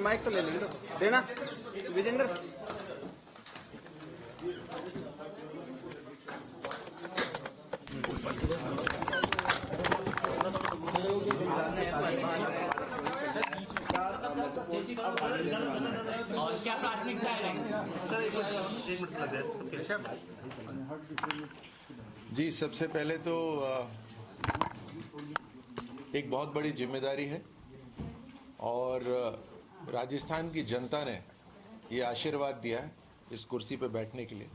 Mic तो ले लेंगे, देना विजेंद्र। क्या प्राथमिकता है? जी, सबसे पहले तो एक बहुत बड़ी जिम्मेदारी है और राजस्थान की जनता ने ये आशीर्वाद दिया है इस कुर्सी पर बैठने के लिए,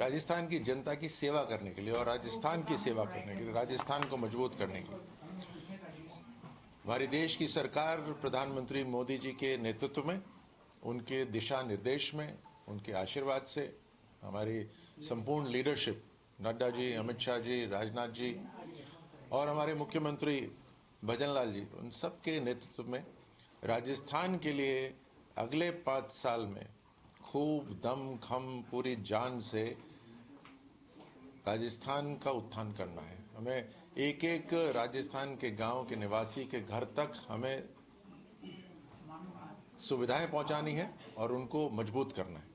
राजस्थान की जनता की सेवा करने के लिए और राजस्थान की सेवा करने के लिए, राजस्थान को मजबूत करने के लिए। हमारे देश की सरकार प्रधानमंत्री मोदी जी के नेतृत्व में, उनके दिशा निर्देश में, उनके आशीर्वाद से हमारी संपूर्ण लीडरशिप, नड्डा जी, अमित शाह जी, राजनाथ जी और हमारे मुख्यमंत्री भजनलाल जी, उन सब के नेतृत्व में राजस्थान के लिए अगले 5 साल में खूब दम खम पूरी जान से राजस्थान का उत्थान करना है। हमें एक एक राजस्थान के गांव के निवासी के घर तक हमें सुविधाएं पहुंचानी है और उनको मजबूत करना है।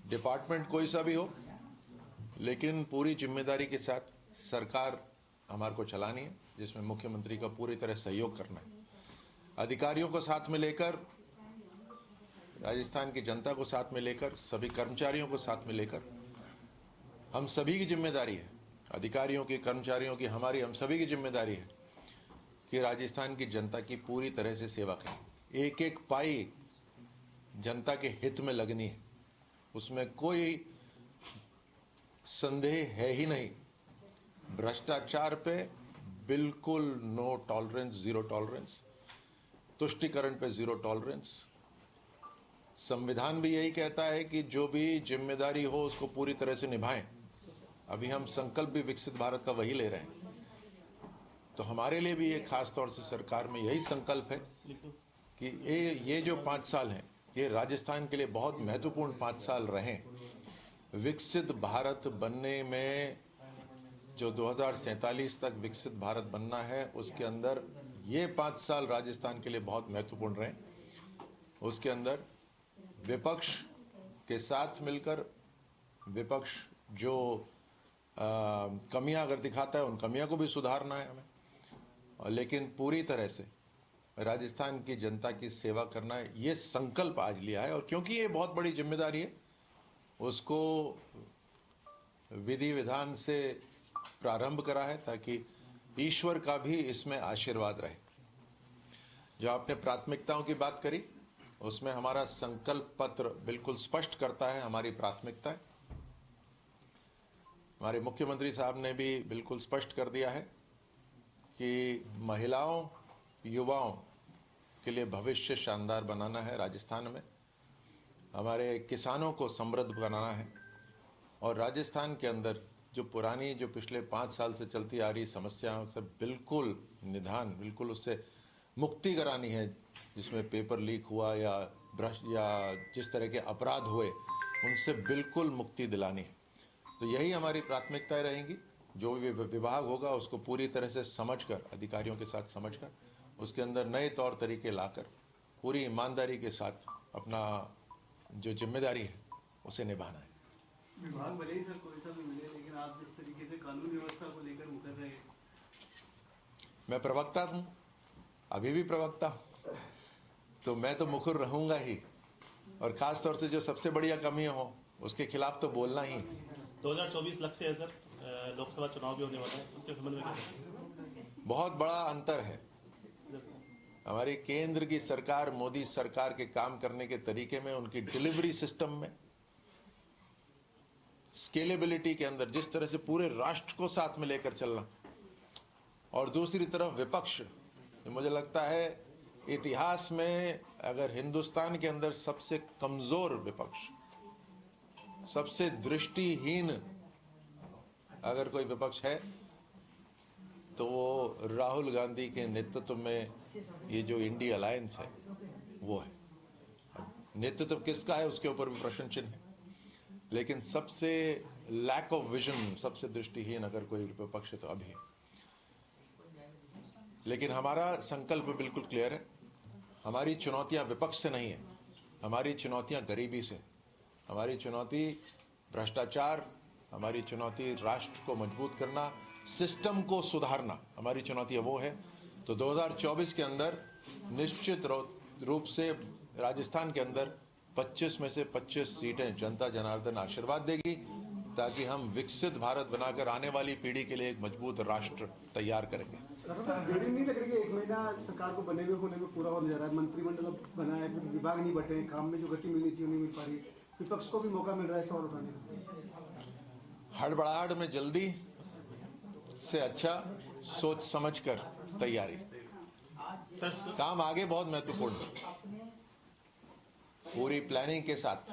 डिपार्टमेंट कोई सा भी हो, लेकिन पूरी जिम्मेदारी के साथ सरकार हमारे को चलानी है, जिसमें मुख्यमंत्री का पूरी तरह सहयोग करना है। अधिकारियों को साथ में लेकर, राजस्थान की जनता को साथ में लेकर, सभी कर्मचारियों को साथ में लेकर हम सभी की जिम्मेदारी है, अधिकारियों की, कर्मचारियों की, हमारी, हम सभी की जिम्मेदारी है कि राजस्थान की जनता की पूरी तरह से सेवा करें। एक एक पाई जनता के हित में लगनी है, उसमें कोई संदेह है ही नहीं। भ्रष्टाचार पे बिल्कुल नो टॉलरेंस, जीरो टॉलरेंस। तुष्टिकरण पे जीरो टॉलरेंस। संविधान भी यही कहता है कि जो भी जिम्मेदारी हो उसको पूरी तरह से निभाएं। अभी हम संकल्प भी विकसित भारत का वही ले रहे हैं, तो हमारे लिए भी ये खास तौर से सरकार में यही संकल्प है कि ये जो 5 साल हैं, ये राजस्थान के लिए बहुत महत्वपूर्ण 5 साल रहें। विकसित भारत बनने में, जो 2047 तक विकसित भारत बनना है, उसके अंदर ये 5 साल राजस्थान के लिए बहुत महत्वपूर्ण रहें। उसके अंदर विपक्ष के साथ मिलकर, विपक्ष जो कमियां अगर दिखाता है, उन कमियों को भी सुधारना है हमें, और लेकिन पूरी तरह से राजस्थान की जनता की सेवा करना है, ये संकल्प आज लिया है। और क्योंकि ये बहुत बड़ी जिम्मेदारी है, उसको विधि विधान से प्रारंभ करा है ताकि ईश्वर का भी इसमें आशीर्वाद रहे। जो आपने प्राथमिकताओं की बात करी, उसमें हमारा संकल्प पत्र बिल्कुल स्पष्ट करता है हमारी प्राथमिकताएं। हमारे मुख्यमंत्री साहब ने भी बिल्कुल स्पष्ट कर दिया है कि महिलाओं, युवाओं के लिए भविष्य शानदार बनाना है राजस्थान में, हमारे किसानों को समृद्ध बनाना है, और राजस्थान के अंदर जो पुरानी, जो पिछले 5 साल से चलती आ रही समस्याओं से बिल्कुल निदान, बिल्कुल उससे मुक्ति करानी है। जिसमें पेपर लीक हुआ या भ्रष्ट या जिस तरह के अपराध हुए, उनसे बिल्कुल मुक्ति दिलानी है। तो यही हमारी प्राथमिकताएं रहेंगी। जो भी विभाग होगा उसको पूरी तरह से समझकर, अधिकारियों के साथ समझकर, उसके अंदर नए तौर तरीके लाकर पूरी ईमानदारी के साथ अपना जो जिम्मेदारी है उसे निभाना है। विभाग भले ही सर कोई सा भी मिले, लेकिन आप जिस तरीके से कानून व्यवस्था को लेकर मुकर रहे हैं। मैं प्रवक्ता हूँ, अभी भी प्रवक्ता हूँ, तो मैं तो मुखर रहूंगा ही, और खास तौर से जो सबसे बढ़िया कमियां हो उसके खिलाफ तो बोलना ही। 2024 लक्ष्य है सर, लोकसभा चुनाव भी होने वाला है, उसके संबंध में क्या? बहुत बड़ा अंतर है। हमारी केंद्र की सरकार, मोदी सरकार के काम करने के तरीके में, उनकी डिलीवरी सिस्टम में, स्केलेबिलिटी के अंदर, जिस तरह से पूरे राष्ट्र को साथ में लेकर चलना, और दूसरी तरफ विपक्ष, मुझे लगता है इतिहास में अगर हिंदुस्तान के अंदर सबसे कमजोर विपक्ष, सबसे दृष्टिहीन अगर कोई विपक्ष है तो वो राहुल गांधी के नेतृत्व में ये जो इंडिया अलायंस है वो है। नेतृत्व किसका है उसके ऊपर भी प्रश्न चिन्ह है, लेकिन सबसे लैक ऑफ विजन, सबसे दृष्टिहीन अगर कोई विपक्ष है तो अभी है। लेकिन हमारा संकल्प बिल्कुल क्लियर है। हमारी चुनौतियां विपक्ष से नहीं है, हमारी चुनौतियां गरीबी से, हमारी चुनौती भ्रष्टाचार, हमारी चुनौती राष्ट्र को मजबूत करना, सिस्टम को सुधारना, हमारी चुनौती वो है। तो 2024 के अंदर निश्चित रूप से राजस्थान के अंदर 25 में से 25 सीटें जनता जनार्दन आशीर्वाद देगी, ताकि हम विकसित भारत बनाकर आने वाली पीढ़ी के लिए एक मजबूत राष्ट्र तैयार करेंगे। देरी नहीं लग रही है, 1 महीना सरकार को बने हुए होने में पूरा होने जा रहा है, मंत्रिमंडल बना है, विभाग नहीं बटे, काम में जो गति मिलनी चाहिए नहीं मिल पा रही, विपक्ष को भी मौका मिल रहा है सवाल उठाने का। हड़बड़ाहट में जल्दी से अच्छा सोच समझकर तैयारी। काम आगे बहुत महत्वपूर्ण है, पूरी प्लानिंग के साथ।